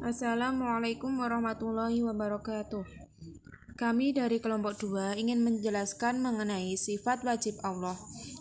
Assalamualaikum warahmatullahi wabarakatuh. Kami dari kelompok 2 ingin menjelaskan mengenai sifat wajib Allah.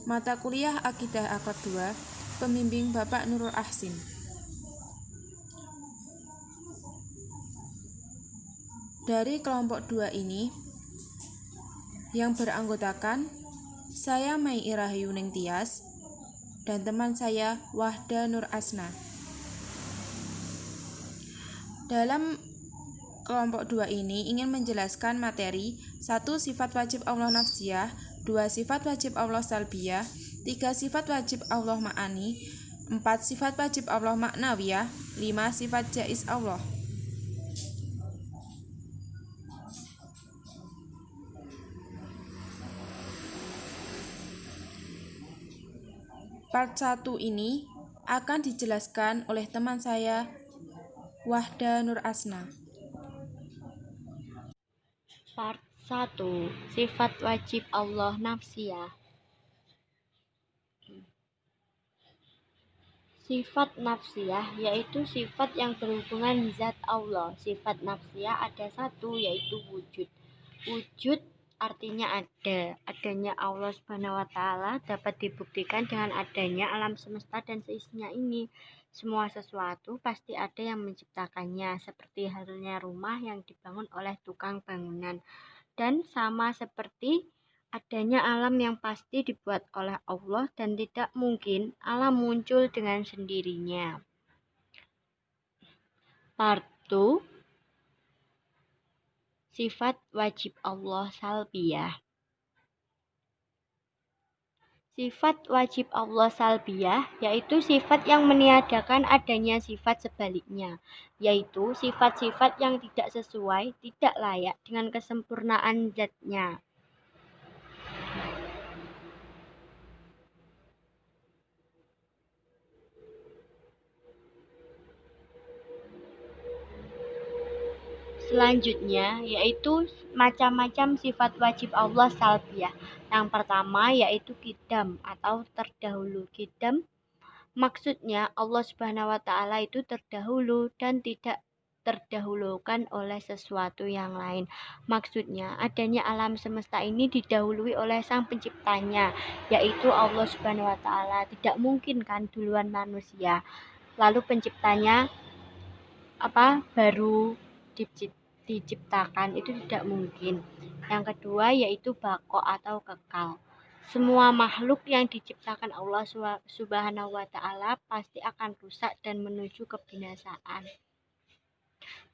Mata kuliah Akidah Akad 2, pembimbing Bapak Nurul Ahsin. Dari kelompok 2 ini, yang beranggotakan saya Mai Irahayu Ning Tias dan teman saya Wahda Nur Asna. Dalam kelompok 2 ini ingin menjelaskan materi 1. Sifat wajib Allah nafsiyah, 2. Sifat wajib Allah salbiyah, 3. Sifat wajib Allah ma'ani, 4. Sifat wajib Allah maknawiyah, 5. Sifat jaiz Allah. Part 1 ini akan dijelaskan oleh teman saya Wahda Nur Asna. Part 1. Sifat wajib Allah nafsiyah. Sifat nafsiyah yaitu sifat yang berhubungan zat Allah. Sifat nafsiyah ada satu, yaitu wujud. Wujud artinya ada. Adanya Allah Subhanahu wa taala dapat dibuktikan dengan adanya alam semesta dan seisinya ini. Semua sesuatu pasti ada yang menciptakannya, seperti halnya rumah yang dibangun oleh tukang bangunan. Dan sama seperti adanya alam yang pasti dibuat oleh Allah dan tidak mungkin alam muncul dengan sendirinya. Part 2. Sifat wajib Allah salbiyah. Sifat wajib Allah salbiyah yaitu sifat yang meniadakan adanya sifat sebaliknya, yaitu sifat-sifat yang tidak sesuai, tidak layak dengan kesempurnaan zatnya. Selanjutnya yaitu macam-macam sifat wajib Allah salbiyah. Yang pertama yaitu qidam atau terdahulu. Qidam maksudnya Allah Subhanahu wa taala itu terdahulu dan tidak terdahulukan oleh sesuatu yang lain. Maksudnya adanya alam semesta ini didahului oleh sang penciptanya, yaitu Allah Subhanahu wa taala. Tidak mungkin kan duluan manusia. Lalu penciptanya baru diciptakan, itu tidak mungkin. Yang kedua yaitu baqo atau kekal. Semua makhluk yang diciptakan Allah Subhanahu wa taala pasti akan rusak dan menuju kebinasaan.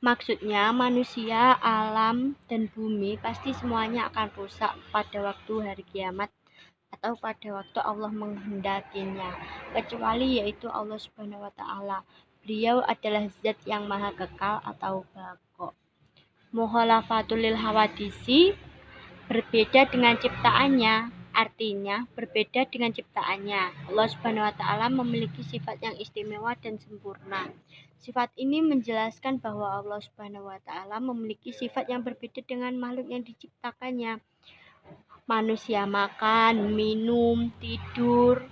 Maksudnya manusia, alam, dan bumi pasti semuanya akan rusak pada waktu hari kiamat atau pada waktu Allah menghendakinya, kecuali yaitu Allah Subhanahu wa taala. Beliau adalah zat yang maha kekal atau baqo. Mukhalafatul lil hawadisi, berbeda dengan ciptaannya, artinya berbeda dengan ciptaannya. Allah Subhanahu wa taala memiliki sifat yang istimewa dan sempurna. Sifat ini menjelaskan bahwa Allah Subhanahu wa taala memiliki sifat yang berbeda dengan makhluk yang diciptakannya. Manusia makan, minum, tidur,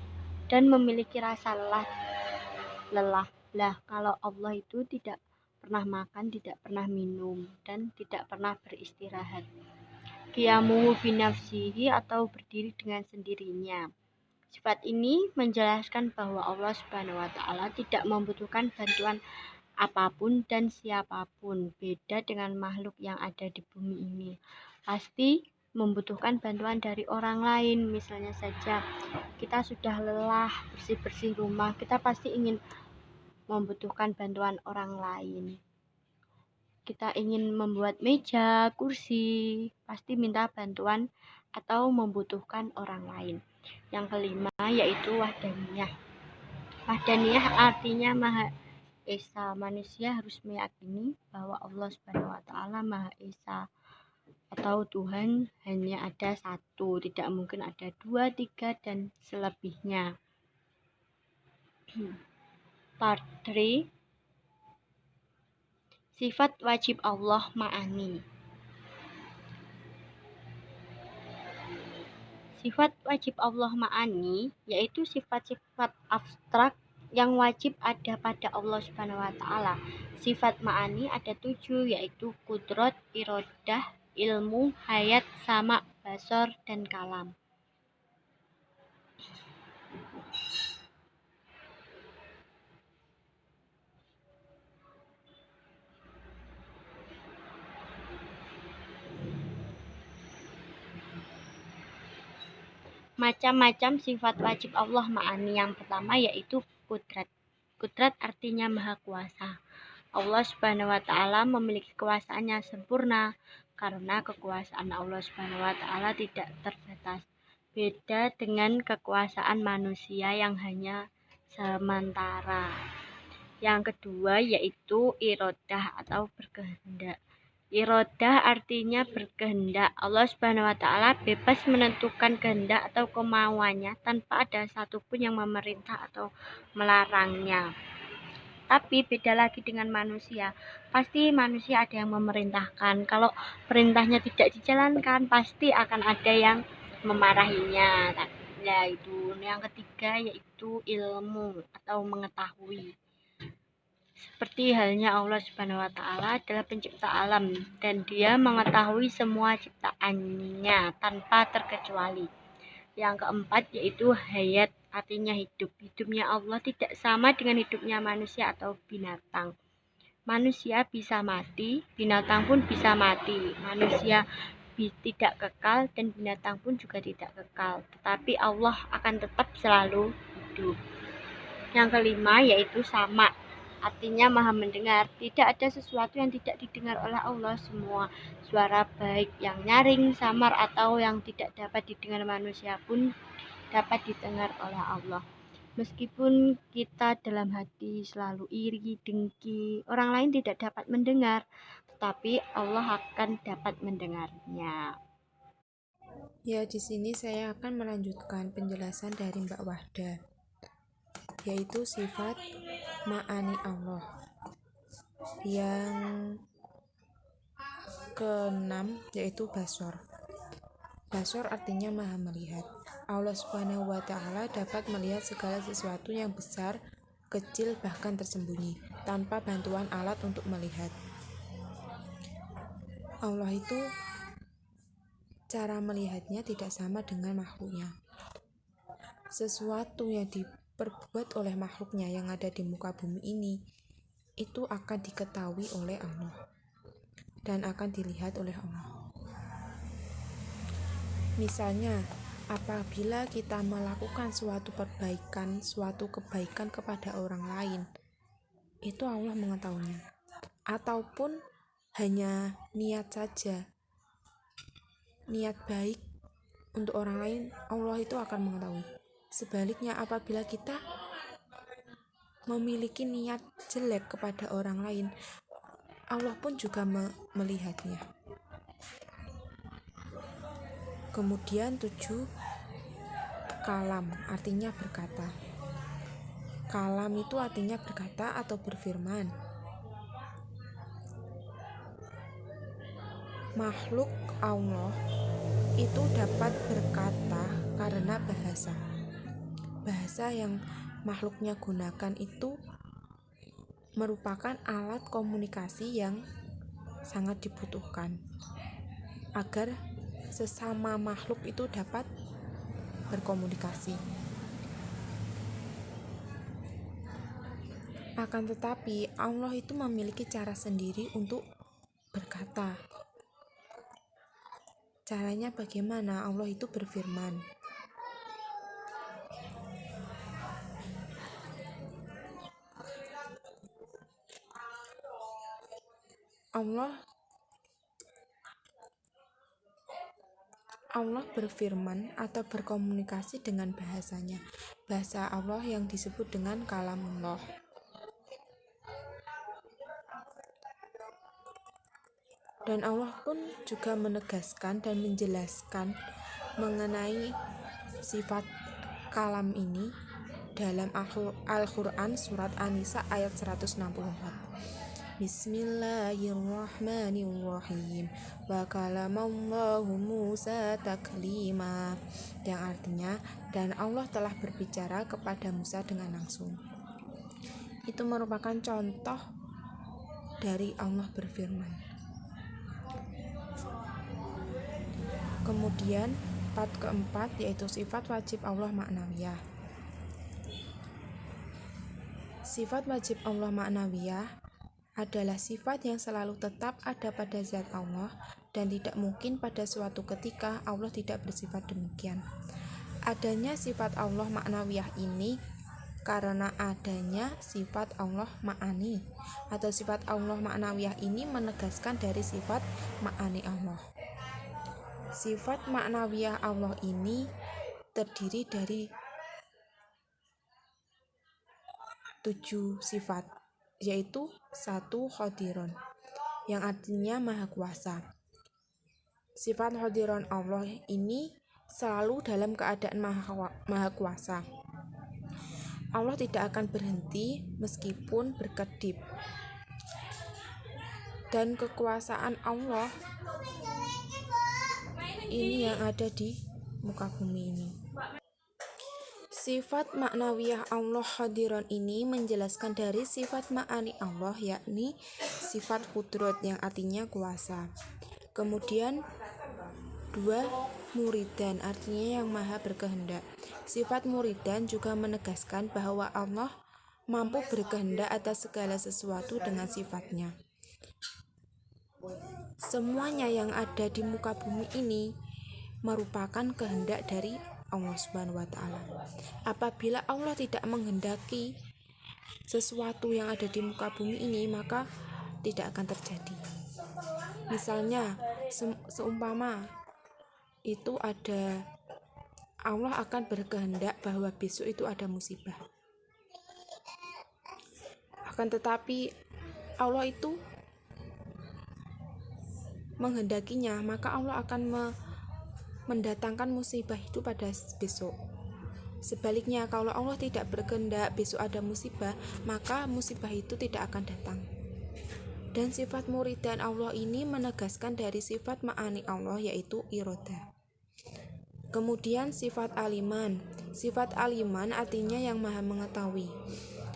dan memiliki rasa lelah. Lah, kalau Allah itu tidak pernah makan, tidak pernah minum, dan tidak pernah beristirahat. Qiyamuhu binafsihi atau berdiri dengan sendirinya. Sifat ini menjelaskan bahwa Allah Subhanahu wa taala tidak membutuhkan bantuan apapun dan siapapun. Beda dengan makhluk yang ada di bumi ini. Pasti membutuhkan bantuan dari orang lain. Misalnya saja kita sudah lelah bersih-bersih rumah, kita pasti ingin membutuhkan bantuan orang lain. Kita ingin membuat meja, kursi, pasti minta bantuan atau membutuhkan orang lain. Yang kelima yaitu wahdaniyah. Wahdaniyah artinya Maha Esa. Manusia harus meyakini bahwa Allah Subhanahu wa taala Maha Esa atau Tuhan hanya ada satu, tidak mungkin ada 2, 3, dan selebihnya. Part 3. Sifat wajib Allah ma'ani. Sifat wajib Allah ma'ani yaitu sifat-sifat abstrak yang wajib ada pada Allah Subhanahu wa taala. Sifat ma'ani ada 7, yaitu kudrat, irodah, ilmu, hayat, sama, basor, dan kalam. Macam-macam sifat wajib Allah ma'ani. Yang pertama yaitu kudrat. Kudrat artinya maha kuasa. Allah Subhanahu wa taala memiliki kekuasaan yang sempurna karena kekuasaan Allah Subhanahu wa taala tidak terbatas. Beda dengan kekuasaan manusia yang hanya sementara. Yang kedua yaitu irodah atau berkehendak. Irodah artinya berkehendak. Allah Subhanahu wa taala bebas menentukan kehendak atau kemauannya tanpa ada satupun yang memerintah atau melarangnya. Tapi beda lagi dengan manusia. Pasti manusia ada yang memerintahkan. Kalau perintahnya tidak dijalankan, pasti akan ada yang memarahinya. Ya, itu. Yang ketiga yaitu ilmu atau mengetahui. Seperti halnya Allah Subhanahu wa taala adalah pencipta alam dan Dia mengetahui semua ciptaannya tanpa terkecuali. Yang keempat yaitu hayat, artinya hidup. Hidupnya Allah tidak sama dengan hidupnya manusia atau binatang. Manusia bisa mati, binatang pun bisa mati. Manusia tidak kekal dan binatang pun juga tidak kekal. Tetapi Allah akan tetap selalu hidup. Yang kelima yaitu sama, artinya maha mendengar. Tidak ada sesuatu yang tidak didengar oleh Allah. Semua suara baik yang nyaring, samar, atau yang tidak dapat didengar manusia pun dapat didengar oleh Allah. Meskipun kita dalam hati selalu iri, dengki, orang lain tidak dapat mendengar, tetapi Allah akan dapat mendengarnya. Ya, di sini saya akan melanjutkan penjelasan dari Mbak Wahda, yaitu sifat ma'ani Allah. Yang keenam yaitu basor. Basor artinya maha melihat. Allah Subhanahu wa taala dapat melihat segala sesuatu yang besar, kecil, bahkan tersembunyi tanpa bantuan alat untuk melihat. Allah itu cara melihatnya tidak sama dengan makhluknya. Sesuatu yang diperbuat oleh makhluknya yang ada di muka bumi ini itu akan diketahui oleh Allah dan akan dilihat oleh Allah. Misalnya, apabila kita melakukan suatu perbaikan, suatu kebaikan kepada orang lain, itu Allah mengetahuinya. Ataupun hanya niat saja, niat baik untuk orang lain, Allah itu akan mengetahui. Sebaliknya, apabila kita memiliki niat jelek kepada orang lain, Allah pun juga melihatnya. Kemudian 7, kalam artinya berkata. Kalam itu artinya berkata atau berfirman. Makhluk Allah itu dapat berkata karena bahasa. Bahasa yang makhluknya gunakan itu merupakan alat komunikasi yang sangat dibutuhkan agar sesama makhluk itu dapat berkomunikasi. Akan tetapi Allah itu memiliki cara sendiri untuk berkata. Caranya bagaimana? Allah itu berfirman. Allah berfirman atau berkomunikasi dengan bahasanya. Bahasa Allah yang disebut dengan kalamullah. Dan Allah pun juga menegaskan dan menjelaskan mengenai sifat kalam ini dalam Al-Quran surat An-Nisa ayat 164. Bismillahirrahmanirrahim. Wa kalamallahu Musa taklima, yang artinya dan Allah telah berbicara kepada Musa dengan langsung. itu merupakan contoh dari Allah berfirman. Kemudian part keempat yaitu sifat wajib Allah ma'nawiyah. Sifat wajib Allah ma'nawiyah adalah sifat yang selalu tetap ada pada zat Allah dan tidak mungkin pada suatu ketika Allah tidak bersifat demikian. Adanya sifat Allah ma'nawiyah ini karena adanya sifat Allah ma'ani, atau sifat Allah ma'nawiyah ini menegaskan dari sifat ma'ani Allah. Sifat ma'nawiyah Allah ini terdiri dari 7 sifat, yaitu 1 Qadirun, yang artinya maha kuasa. Sifat Qadirun Allah ini selalu dalam keadaan maha kuasa. Allah tidak akan berhenti meskipun berkedip. Dan kekuasaan Allah ini yang ada di muka bumi ini. Sifat ma'nawiyah Allah Qadirun ini menjelaskan dari sifat ma'ani Allah, yakni sifat qudrat yang artinya kuasa. Kemudian 2 Muridan, artinya yang maha berkehendak. Sifat muridan juga menegaskan bahwa Allah mampu berkehendak atas segala sesuatu dengan sifatnya. Semuanya yang ada di muka bumi ini merupakan kehendak dari Allah Subhanahu wa Ta'ala. Apabila Allah tidak menghendaki sesuatu yang ada di muka bumi ini, maka tidak akan terjadi. Misalnya, seumpama itu ada, Allah akan berkehendak bahwa besok itu ada musibah. Akan tetapi Allah itu menghendakinya, maka Allah akan mendatangkan musibah itu pada besok. Sebaliknya, kalau Allah tidak berkehendak besok ada musibah, maka musibah itu tidak akan datang. Dan sifat muridan Allah ini menegaskan dari sifat ma'ani Allah, yaitu irodah. Kemudian sifat aliman. Sifat aliman artinya yang maha mengetahui.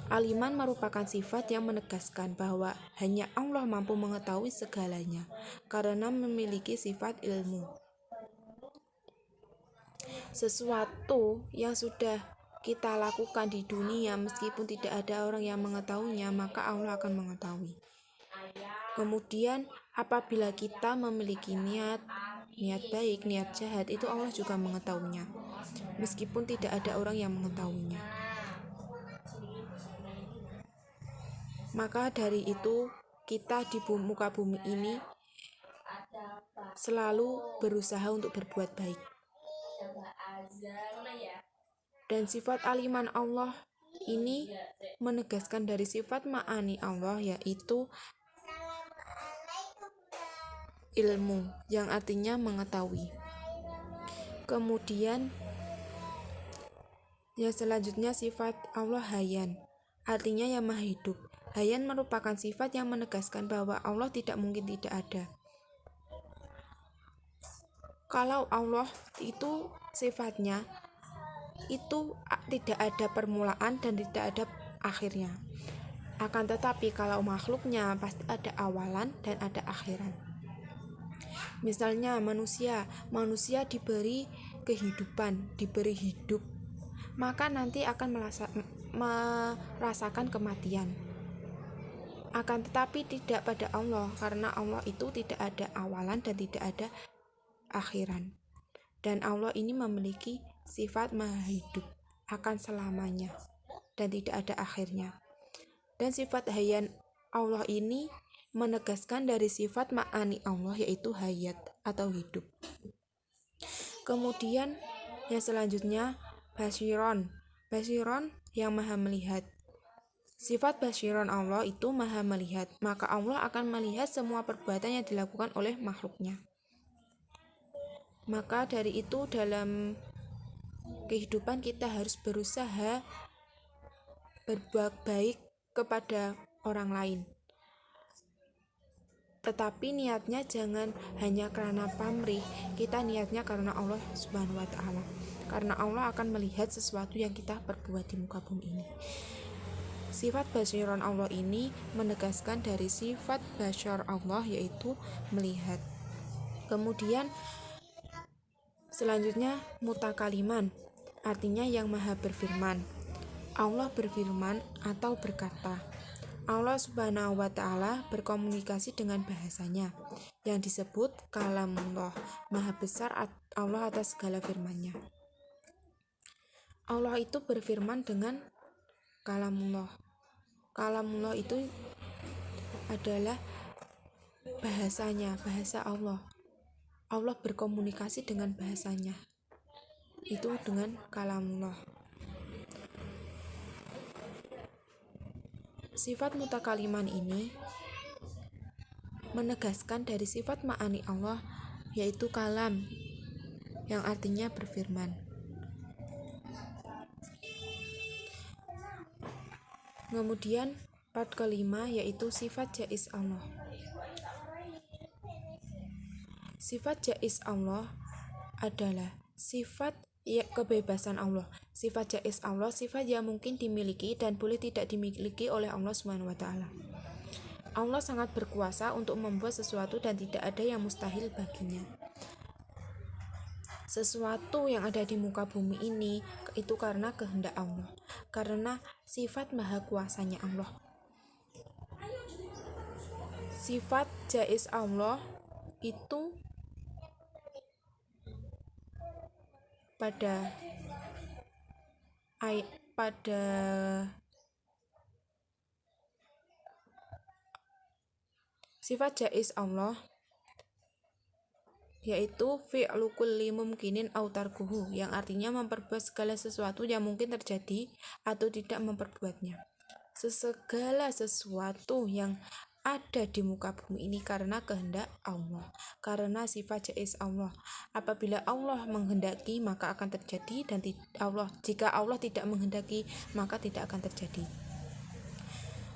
Aliman merupakan sifat yang menegaskan bahwa hanya Allah mampu mengetahui segalanya karena memiliki sifat ilmu. Sesuatu yang sudah kita lakukan di dunia meskipun tidak ada orang yang mengetahuinya, maka Allah akan mengetahui. Kemudian apabila kita memiliki niat baik, niat jahat, itu Allah juga mengetahuinya meskipun tidak ada orang yang mengetahuinya. Maka dari itu kita di muka bumi ini selalu berusaha untuk berbuat baik. Dan sifat aliman Allah ini menegaskan dari sifat ma'ani Allah, yaitu ilmu, yang artinya mengetahui. Kemudian yang selanjutnya sifat Allah Hayyan, artinya yang maha hidup. Hayyan merupakan sifat yang menegaskan bahwa Allah tidak mungkin tidak ada. Kalau Allah itu sifatnya itu tidak ada permulaan dan tidak ada akhirnya. Akan tetapi kalau makhluknya pasti ada awalan dan ada akhiran. Misalnya manusia diberi kehidupan, diberi hidup, maka nanti akan merasakan kematian. Akan tetapi tidak pada Allah, karena Allah itu tidak ada awalan dan tidak ada akhiran. Dan Allah ini memiliki sifat maha hidup, akan selamanya dan tidak ada akhirnya. Dan sifat hayyan Allah ini menegaskan dari sifat ma'ani Allah, yaitu hayat atau hidup. Kemudian yang selanjutnya Basiron yang maha melihat. Sifat Basiron Allah itu maha melihat, maka Allah akan melihat semua perbuatan yang dilakukan oleh makhluknya. Maka dari itu dalam kehidupan kita harus berusaha berbuat baik kepada orang lain. Tetapi niatnya jangan hanya karena pamrih, kita niatnya karena Allah Subhanahu wa Ta'ala. Karena Allah akan melihat sesuatu yang kita perbuat di muka bumi ini. Sifat basyiron Allah ini menegaskan dari sifat basyar Allah, yaitu melihat. Kemudian selanjutnya mutakaliman, artinya yang maha berfirman. Allah berfirman atau berkata. Allah Subhanahu wa Ta'ala berkomunikasi dengan bahasanya yang disebut kalamullah. Maha besar Allah atas segala firman-Nya. Allah itu berfirman dengan kalamullah. Kalamullah itu adalah bahasanya, bahasa Allah. Allah berkomunikasi dengan bahasanya, itu dengan kalamullah. Sifat mutakaliman ini menegaskan dari sifat ma'ani Allah, yaitu kalam, yang artinya berfirman. Kemudian part kelima yaitu sifat jaiz Allah. Sifat jaiz Allah adalah sifat kebebasan Allah. Sifat jaiz Allah sifat yang mungkin dimiliki dan boleh tidak dimiliki oleh Allah Subhanahu wa Ta'ala. Allah sangat berkuasa untuk membuat sesuatu dan tidak ada yang mustahil baginya. Sesuatu yang ada di muka bumi ini itu karena kehendak Allah, karena sifat maha kuasanya Allah. Sifat jaiz Allah itu pada sifat jaiz Allah yaitu fi'lu kulli mumkinin aw tarkuhu, yang artinya memperbuat segala sesuatu yang mungkin terjadi atau tidak memperbuatnya. Segala sesuatu yang ada di muka bumi ini karena kehendak Allah, karena sifat jaiz Allah. Apabila Allah menghendaki maka akan terjadi, dan jika Allah tidak menghendaki maka tidak akan terjadi.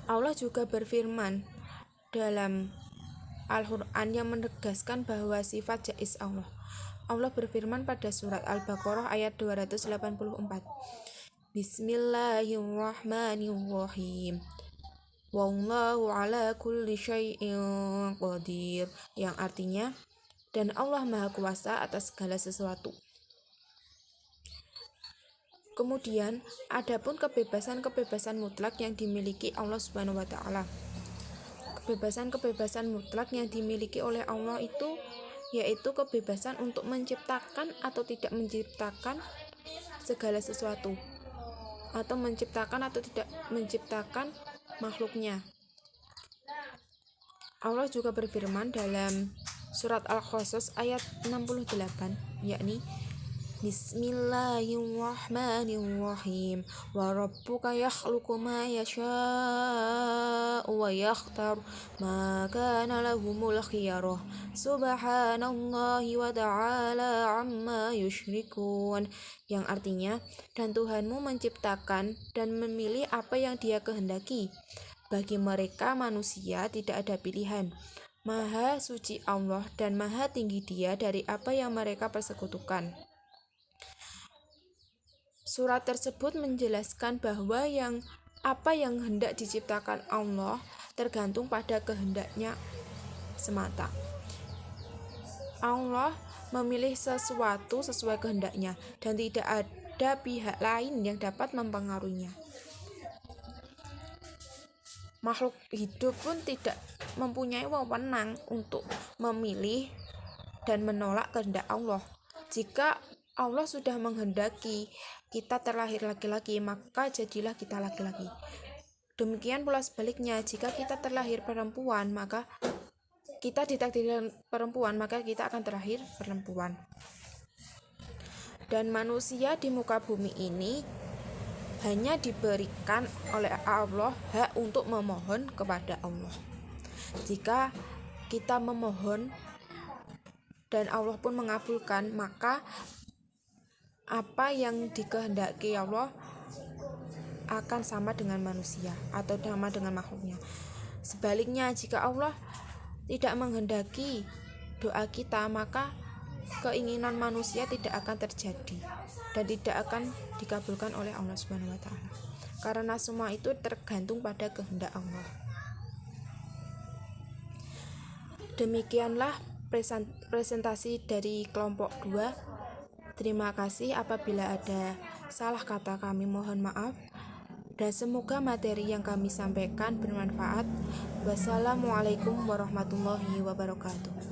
Allah juga berfirman dalam Al-Quran yang menegaskan bahwa sifat jaiz Allah. Allah berfirman pada surat Al-Baqarah ayat 284. Bismillahirrahmanirrahim. Wallahu ala kulli syai'in qadir, yang artinya dan Allah maha kuasa atas segala sesuatu. Kemudian adapun kebebasan mutlak yang dimiliki Allah Subhanahu wa Ta'ala. Kebebasan mutlak yang dimiliki oleh Allah itu yaitu kebebasan untuk menciptakan atau tidak menciptakan segala sesuatu, atau menciptakan atau tidak menciptakan makhluknya. Allah juga berfirman dalam surat Al-Qasas ayat 68, yakni Bismillahirrahmanirrahim. Wa rabbuka yakhluqu ma yasha'u wa yakhtar ma kana lahumul khiyarah. Subhanallahi wa ta'ala amma yushrikun, yang artinya dan Tuhanmu menciptakan dan memilih apa yang Dia kehendaki. Bagi mereka manusia tidak ada pilihan. Maha suci Allah dan maha tinggi Dia dari apa yang mereka persekutukan. Surat tersebut menjelaskan bahwa apa yang hendak diciptakan Allah tergantung pada kehendaknya semata. Allah memilih sesuatu sesuai kehendaknya dan tidak ada pihak lain yang dapat mempengaruhinya. Makhluk hidup pun tidak mempunyai wewenang untuk memilih dan menolak kehendak Allah. Jika Allah sudah menghendaki kita terlahir laki-laki, maka jadilah kita laki-laki. Demikian pula sebaliknya, jika kita terlahir perempuan, maka kita ditakdirkan perempuan, maka kita akan terlahir perempuan. Dan manusia di muka bumi ini hanya diberikan oleh Allah hak untuk memohon kepada Allah. Jika kita memohon dan Allah pun mengabulkan, maka apa yang dikehendaki Allah akan sama dengan manusia atau sama dengan makhluknya. Sebaliknya, jika Allah tidak menghendaki doa kita, maka keinginan manusia tidak akan terjadi dan tidak akan dikabulkan oleh Allah Subhanahu wa Ta'ala. karena semua itu tergantung pada kehendak Allah. Demikianlah presentasi dari kelompok 2. Terima kasih. Apabila ada salah kata kami mohon maaf, dan semoga materi yang kami sampaikan bermanfaat. Wassalamualaikum warahmatullahi wabarakatuh.